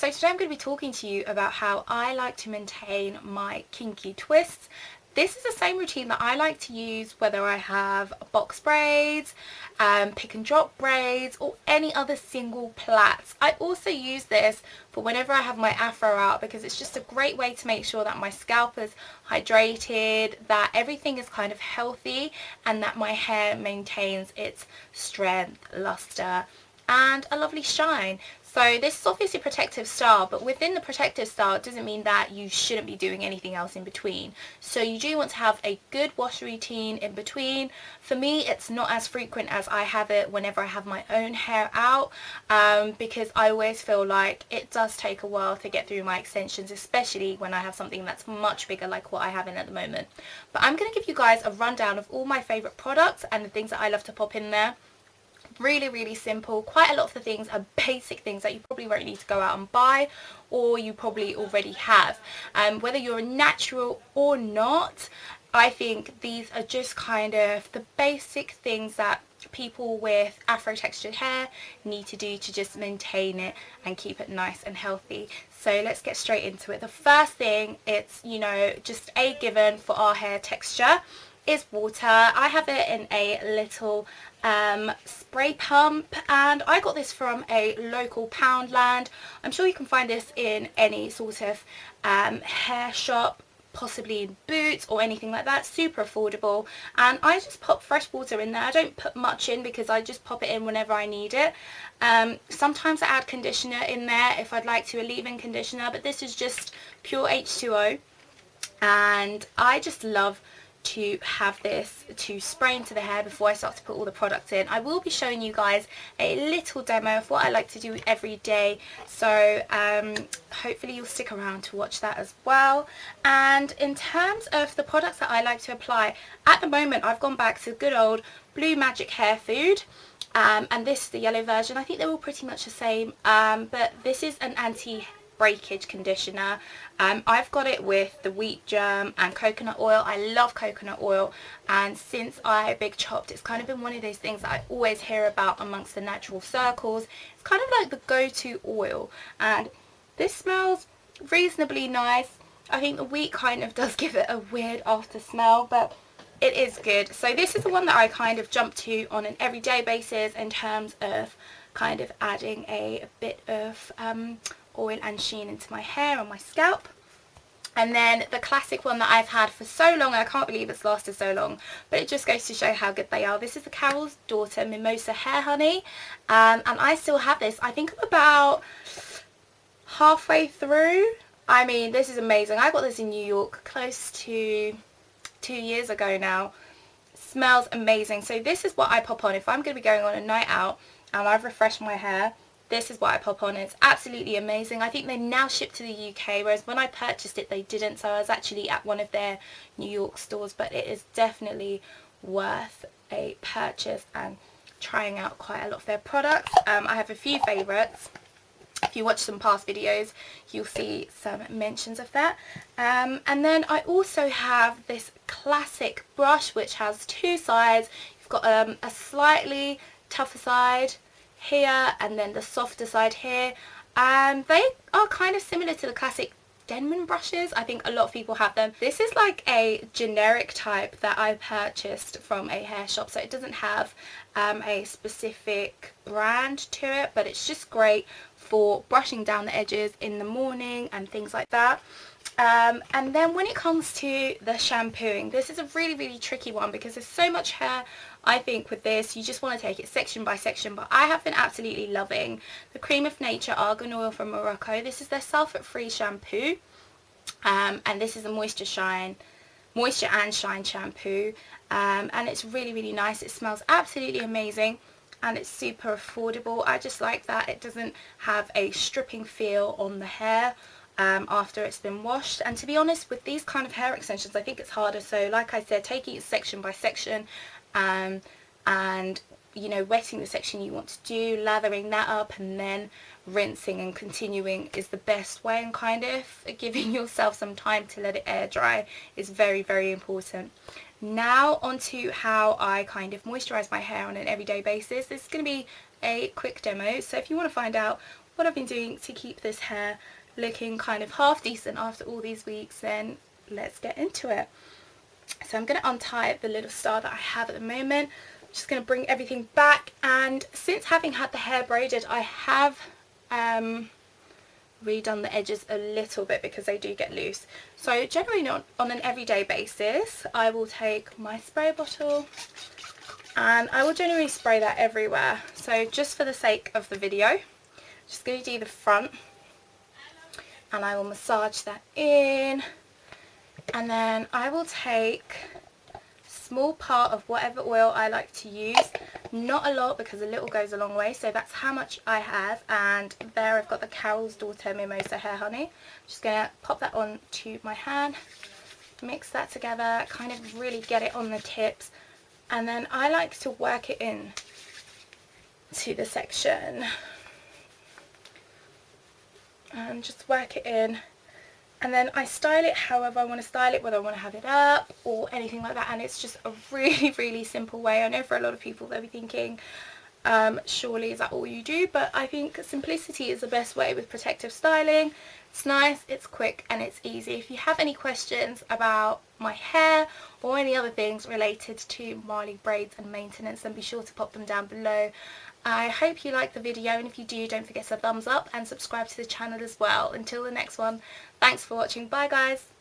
So today I'm going to be talking to you about how I like to maintain my kinky twists. This is the same routine that I like to use whether I have box braids, pick and drop braids, or any other single plaits. I also use this for whenever I have my afro out because it's just a great way to make sure that my scalp is hydrated, that everything is kind of healthy, and that my hair maintains its strength, luster, and a lovely shine. So this is obviously a protective style, but within the protective style it doesn't mean that you shouldn't be doing anything else in between. So you do want to have a good wash routine in between. For me, it's not as frequent as I have it whenever I have my own hair out, because I always feel like it does take a while to get through my extensions, especially when I have something that's much bigger like what I have in at the moment. But I'm going to give you guys a rundown of all my favourite products and the things that I love to pop in there. Really simple. Quite a lot of the things are basic things that you probably won't need to go out and buy, or you probably already have. Whether you're natural or not, I think these are just kind of the basic things that people with afro textured hair need to do to just maintain it and keep it nice and healthy. So let's get straight into it. The first thing, it's, you know, just a given for our hair texture, is water. I have it in a little spray pump, and I got this from a local Poundland. I'm sure you can find this in any sort of hair shop, possibly in Boots or anything like that. Super affordable, and I just pop fresh water in there. I don't put much in because I just pop it in whenever I need it. Sometimes I add conditioner in there if I'd like to, a leave-in conditioner, but this is just pure H2O, and I just love to have this to spray into the hair before I start to put all the products in. I will be showing you guys a little demo of what I like to do every day, so hopefully you'll stick around to watch that as well. And in terms of the products that I like to apply, at the moment I've gone back to good old Blue Magic Hair Food, and this is the yellow version. I think they're all pretty much the same, but this is an anti-breakage conditioner. I've got it with the wheat germ and coconut oil. I love coconut oil, and since I big chopped, it's kind of been one of those things that I always hear about amongst the natural circles. It's kind of like the go-to oil, and this smells reasonably nice. I think the wheat kind of does give it a weird after smell, but it is good. So this is the one that I kind of jump to on an everyday basis in terms of kind of adding a bit of oil and sheen into my hair and my scalp. And then the classic one that I've had for so long, I can't believe it's lasted so long, but it just goes to show how good they are. This is the Carol's Daughter Mimosa Hair Honey, and I still have this. I think I'm about halfway through. I mean, this is amazing. I got this in New York close to 2 years ago now. It smells amazing. So this is what I pop on if I'm going to be going on a night out and I've refreshed my hair. This is what I pop on. It's absolutely amazing. I think they now ship to the UK, whereas when I purchased it they didn't, so I was actually at one of their New York stores. But it is definitely worth a purchase and trying out quite a lot of their products. I have a few favourites. If you watch some past videos you'll see some mentions of that. And then I also have this classic brush which has two sides. You've got a slightly tougher side here and then the softer side here, and they are kind of similar to the classic Denman brushes. I think a lot of people have them. This is like a generic type that I purchased from a hair shop, so it doesn't have a specific brand to it, but it's just great for brushing down the edges in the morning and things like that. And then when it comes to the shampooing, this is a really tricky one because there's so much hair. I think with this you just want to take it section by section, but I have been absolutely loving the Cream of Nature Argan Oil from Morocco. This is their sulfate free shampoo, and this is a moisture and shine shampoo, and it's really nice. It smells absolutely amazing and it's super affordable. I just like that it doesn't have a stripping feel on the hair after it's been washed. And to be honest, with these kind of hair extensions I think it's harder, so like I said, taking it section by section, and you know, wetting the section you want to do, lathering that up, and then rinsing and continuing is the best way, and kind of giving yourself some time to let it air dry is very important. Now onto how I kind of moisturize my hair on an everyday basis. This is going to be a quick demo, so if you want to find out what I've been doing to keep this hair looking kind of half decent after all these weeks, then let's get into it. So I'm going to untie the little star that I have at the moment. I'm just going to bring everything back, and since having had the hair braided, I have redone the edges a little bit because they do get loose. So generally not on an everyday basis, I will take my spray bottle and I will generally spray that everywhere. So just for the sake of the video, just going to do the front, and I will massage that in, and then I will take a small part of whatever oil I like to use, not a lot because a little goes a long way, so that's how much I have. And there I've got the Carol's Daughter Mimosa Hair Honey. Just going to pop that onto my hand, mix that together, kind of really get it on the tips, and then I like to work it in to the section and just work it in, and then I style it however I want to style it, whether I want to have it up or anything like that. And it's just a really simple way. I know for a lot of people they'll be thinking, surely is that all you do? But I think simplicity is the best way with protective styling. It's nice, it's quick, and it's easy. If you have any questions about my hair or any other things related to Marley braids and maintenance, then be sure to pop them down below. I hope you liked the video, and if you do, don't forget to thumbs up and subscribe to the channel as well. Until the next one, thanks for watching. Bye guys.